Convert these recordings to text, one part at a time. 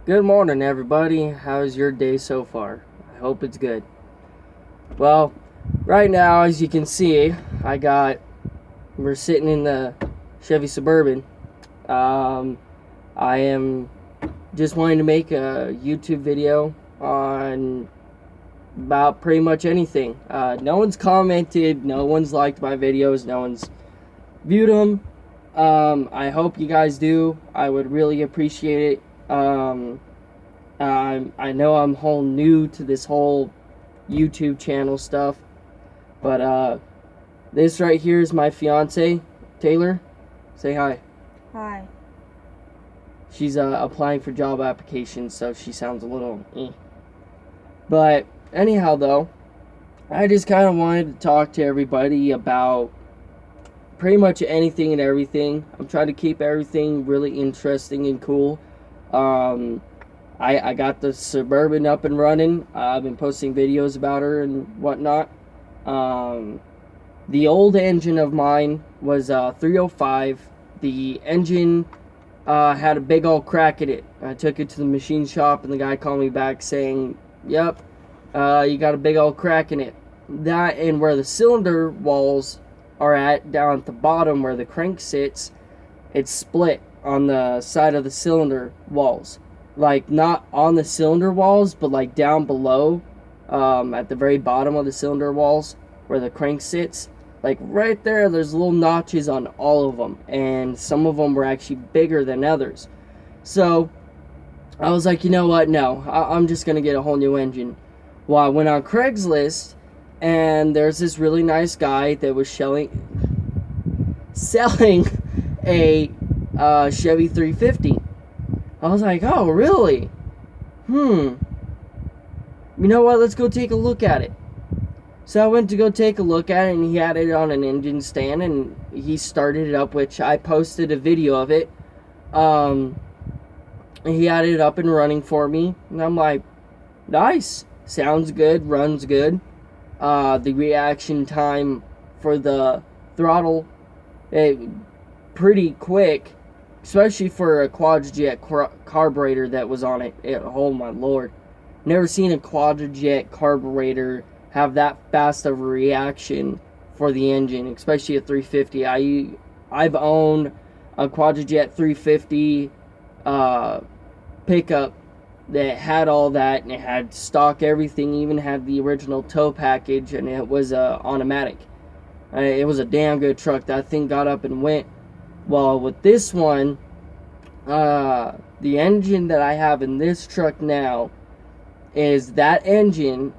Good morning, everybody. How's your day so far? I hope it's good. Well, right now, as you can see, we're sitting in the Chevy Suburban. I am just wanting to make a YouTube video on about pretty much anything. No one's commented, no one's liked my videos, no one's viewed them. I hope you guys do. I would really appreciate it. I know I'm whole new to this whole YouTube channel stuff, but this right here is my fiance, Taylor. Say hi. Hi. She's applying for job applications, so she sounds a little But anyhow, though, I just kind of wanted to talk to everybody about pretty much anything and everything. I'm trying to keep everything really interesting and cool. I got the Suburban up and running. I've been posting videos about her and whatnot. The old engine of mine was 305. The engine had a big old crack in it. I took it to the machine shop, and the guy called me back saying, "Yep, you got a big old crack in it." That and where the cylinder walls are at, down at the bottom where the crank sits, it's split on the side of the cylinder walls. Like, not on the cylinder walls, but like down below, at the very bottom of the cylinder walls where the crank sits. Like right there, there's little notches on all of them, and some of them were actually bigger than others. So I was like, you know what, no, I'm just gonna get a whole new engine. Well, I went on Craigslist, and there's this really nice guy that was selling a Chevy 350. I was like, oh, really? You know what? Let's go take a look at it. So I went to go take a look at it, and he had it on an engine stand, and he started it up, which I posted a video of it. He had it up and running for me, and I'm like, nice. Sounds good, runs good. The reaction time for the throttle, pretty quick. Especially for a quadrajet carburetor that was on it. Oh my lord. Never seen a quadrajet carburetor have that fast of a reaction for the engine, especially a 350. I've owned a quadrajet 350 pickup that had all that, and it had stock everything, even had the original tow package, and it was automatic. It was a damn good truck. That thing got up and went. Well, with this one, the engine that I have in this truck now is that engine,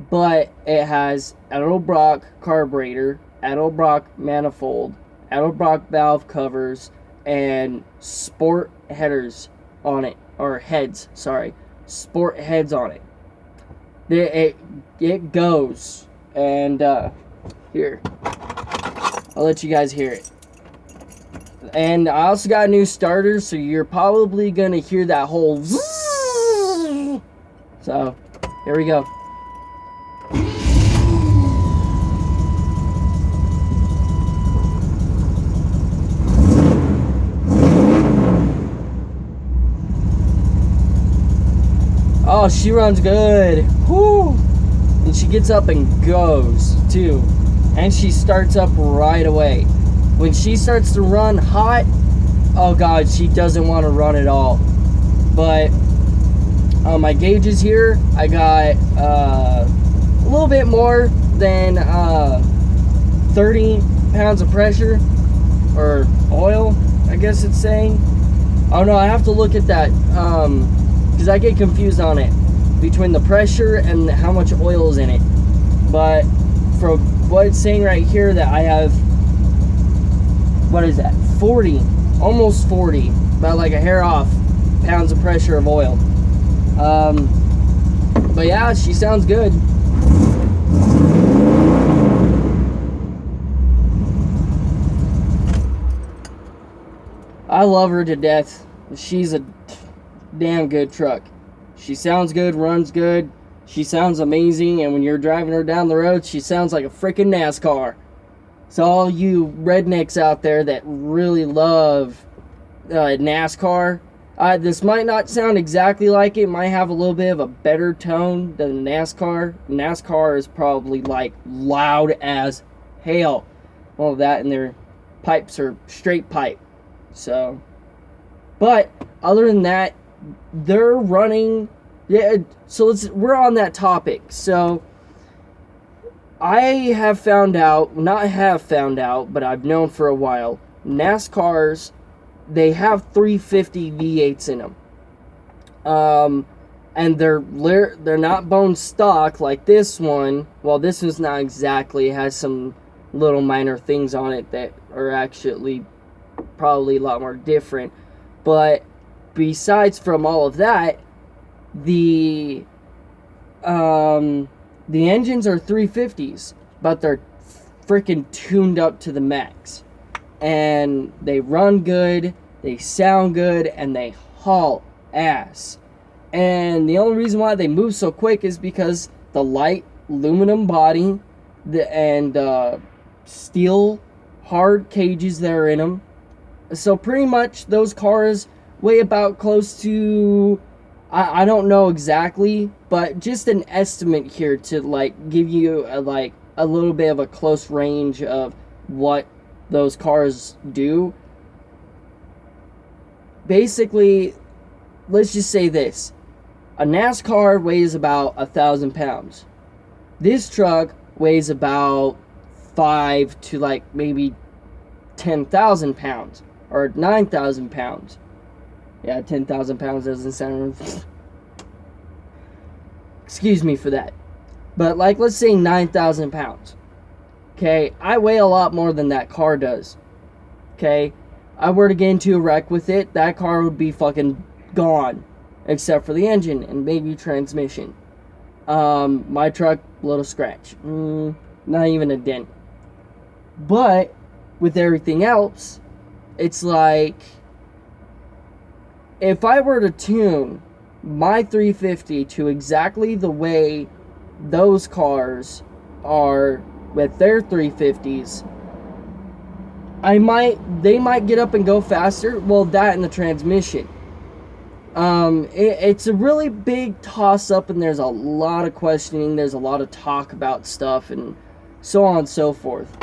but it has Edelbrock carburetor, Edelbrock manifold, Edelbrock valve covers, and sport headers on it, or heads, sorry, sport heads on it. It goes, and here, I'll let you guys hear it. And I also got a new starter, so you're probably going to hear that whole zzz. So, here we go. Oh, she runs good. Whoo! And she gets up and goes, too. And she starts up right away. When she starts to run hot, oh god, she doesn't want to run at all. But on my gauges here, I got a little bit more than 30 pounds of pressure, or oil, I guess it's saying. Oh no, I have to look at that, because I get confused on it, between the pressure and how much oil is in it. But from what it's saying right here, that I have, what is that, 40, almost 40, about like a hair off, pounds of pressure of oil. But yeah, she sounds good. I love her to death. She's a damn good truck. She sounds good, runs good, she sounds amazing, and when you're driving her down the road, she sounds like a freaking NASCAR. So all you rednecks out there that really love NASCAR, This might not sound exactly like it. Might have a little bit of a better tone than NASCAR. NASCAR is probably like loud as hell. All of that, and their pipes are straight pipe. So, but other than that, they're running. Yeah. So we're on that topic. So I have found out, but I've known for a while. NASCARs, they have 350 V8s in them. And they're not bone stock like this one. Well, this one's not exactly. It has some little minor things on it that are actually probably a lot more different. But besides from all of that, the engines are 350s, but they're freaking tuned up to the max. And they run good, they sound good, and they haul ass. And the only reason why they move so quick is because the light aluminum body and steel hard cages that are in them. So pretty much those cars weigh about close to, I don't know exactly, but just an estimate here to like give you a little bit of a close range of what those cars do. Basically, let's just say this. A NASCAR weighs about 1,000 pounds. This truck weighs about 5 to like maybe 10,000 pounds or 9,000 pounds. Yeah, 10,000 pounds doesn't sound. Excuse me for that. But like, let's say 9,000 pounds. Okay, I weigh a lot more than that car does. Okay, I were to get into a wreck with it, that car would be fucking gone, except for the engine and maybe transmission. My truck, little scratch, not even a dent. But with everything else, it's like, if I were to tune my 350 to exactly the way those cars are with their 350s, they might get up and go faster. Well, that and the transmission. It's a really big toss up, and there's a lot of questioning. There's a lot of talk about stuff, and so on and so forth.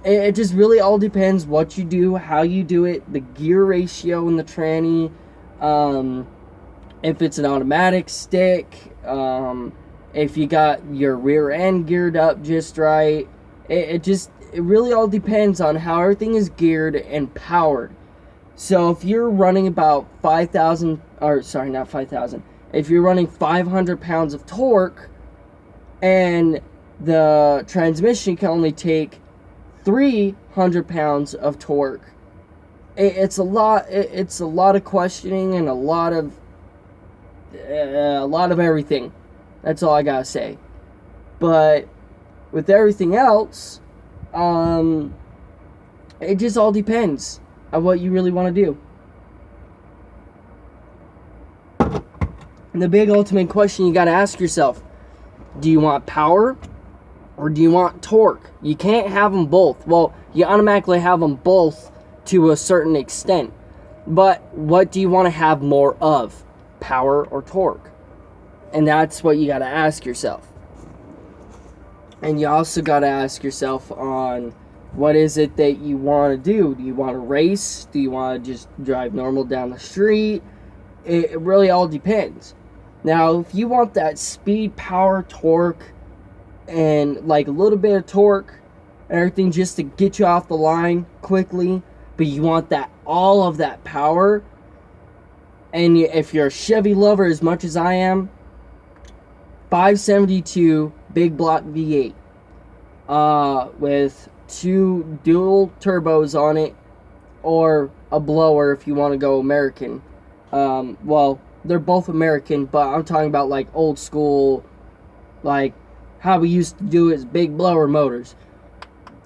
It just really all depends what you do, how you do it, the gear ratio in the tranny, if it's an automatic stick, if you got your rear end geared up just right. It really all depends on how everything is geared and powered. So if you're running about 5,000, or sorry, not 5,000, if you're running 500 pounds of torque and the transmission can only take 300 pounds of torque, it's a lot of questioning and a lot of everything. That's all I gotta say. But with everything else, it just all depends on what you really want to do. And the big ultimate question you gotta ask yourself: do you want power or do you want torque? You can't have them both. Well, you automatically have them both to a certain extent. But what do you want to have more of? Power or torque? And that's what you got to ask yourself. And you also got to ask yourself on what is it that you want to do. Do you want to race? Do you want to just drive normal down the street? It really all depends. Now, if you want that speed, power, torque, and like a little bit of torque and everything just to get you off the line quickly, but you want that all of that power, and if you're a Chevy lover as much as I am, 572 big block V8 with 2 dual turbos on it, or a blower if you want to go American. Well, they're both American, but I'm talking about like old school, like how we used to do it, is big blower motors.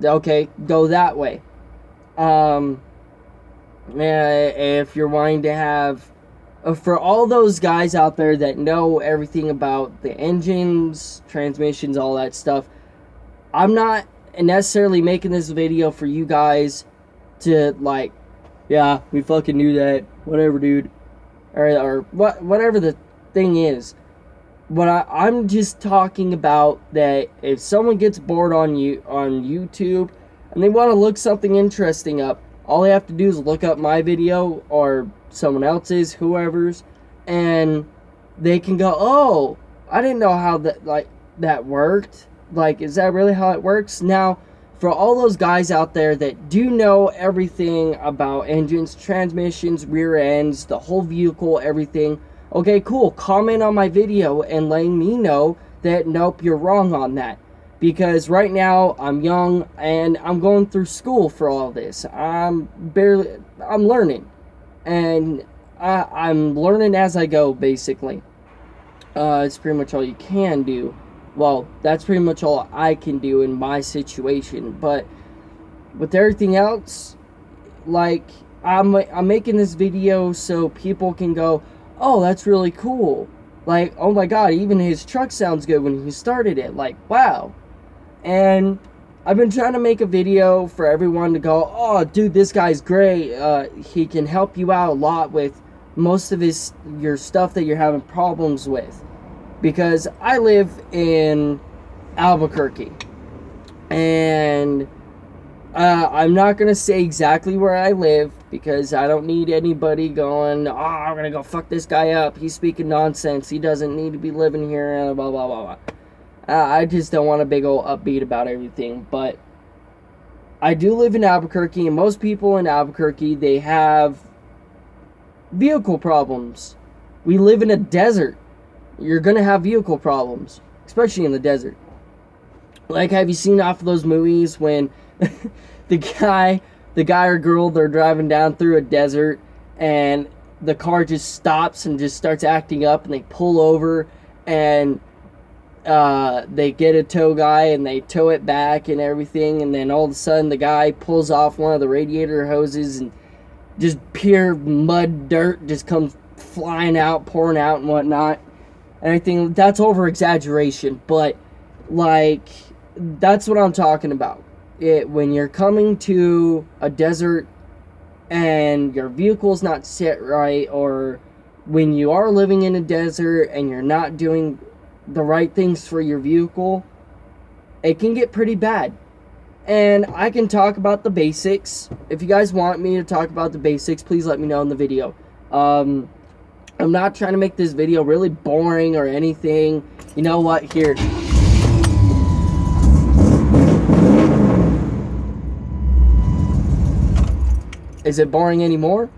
Okay, go that way. If you're wanting to have, for all those guys out there that know everything about the engines, transmissions, all that stuff, I'm not necessarily making this video for you guys to like Yeah, we fucking knew that. Whatever, dude. Or whatever the thing is. But I'm just talking about that if someone gets bored on YouTube and they want to look something interesting up, all they have to do is look up my video or someone else's, whoever's, and they can go, oh, I didn't know how that worked. Like, is that really how it works? Now, for all those guys out there that do know everything about engines, transmissions, rear ends, the whole vehicle, everything, okay, cool. Comment on my video and letting me know that, nope, you're wrong on that. Because right now, I'm young and I'm going through school for all this. I'm learning. And I'm learning as I go, basically. It's pretty much all you can do. Well, that's pretty much all I can do in my situation. But with everything else, like, I'm making this video so people can go, oh, that's really cool. Like, oh my god, even his truck sounds good when he started it. Like, wow. And I've been trying to make a video for everyone to go, oh, dude, this guy's great. He can help you out a lot with most of your stuff that you're having problems with. Because I live in Albuquerque. And I'm not going to say exactly where I live because I don't need anybody going, oh, I'm going to go fuck this guy up. He's speaking nonsense. He doesn't need to be living here, blah, blah, blah, blah. I just don't want a big old upbeat about everything. But I do live in Albuquerque, and most people in Albuquerque, they have vehicle problems. We live in a desert. You're going to have vehicle problems, especially in the desert. Like, have you seen off of those movies when the guy or girl, they're driving down through a desert and the car just stops and just starts acting up, and they pull over and they get a tow guy and they tow it back and everything, and then all of a sudden the guy pulls off one of the radiator hoses and just pure mud dirt just comes flying out, pouring out and whatnot. And everything, that's over exaggeration, but like, that's what I'm talking about. When you're coming to a desert and your vehicle's not set right, or when you are living in a desert and you're not doing the right things for your vehicle, it can get pretty bad. And I can talk about the basics. If you guys want me to talk about the basics, please let me know in the video. I'm not trying to make this video really boring or anything. You know what? Here. Is it boring anymore?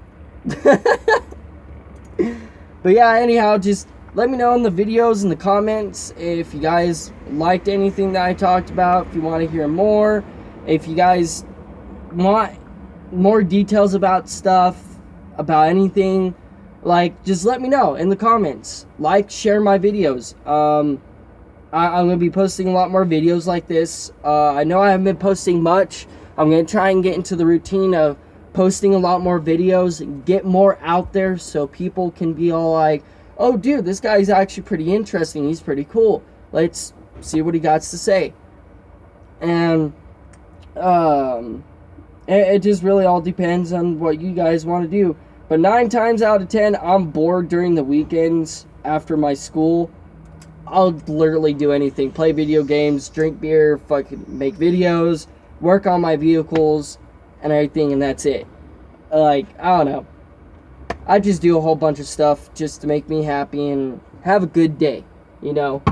But yeah, anyhow, just let me know in the videos and the comments if you guys liked anything that I talked about, if you want to hear more, if you guys want more details about stuff, about anything, like, just let me know in the comments. Like, share my videos. I'm going to be posting a lot more videos like this. I know I haven't been posting much. I'm going to try and get into the routine of posting a lot more videos and get more out there so people can be all like, oh, dude, this guy's actually pretty interesting. He's pretty cool. Let's see what he got to say. And it just really all depends on what you guys want to do. But 9 times out of 10, I'm bored during the weekends after my school. I'll literally do anything. Play video games, drink beer, fucking make videos, work on my vehicles, and everything, and that's it. Like, I don't know. I just do a whole bunch of stuff just to make me happy and have a good day, you know?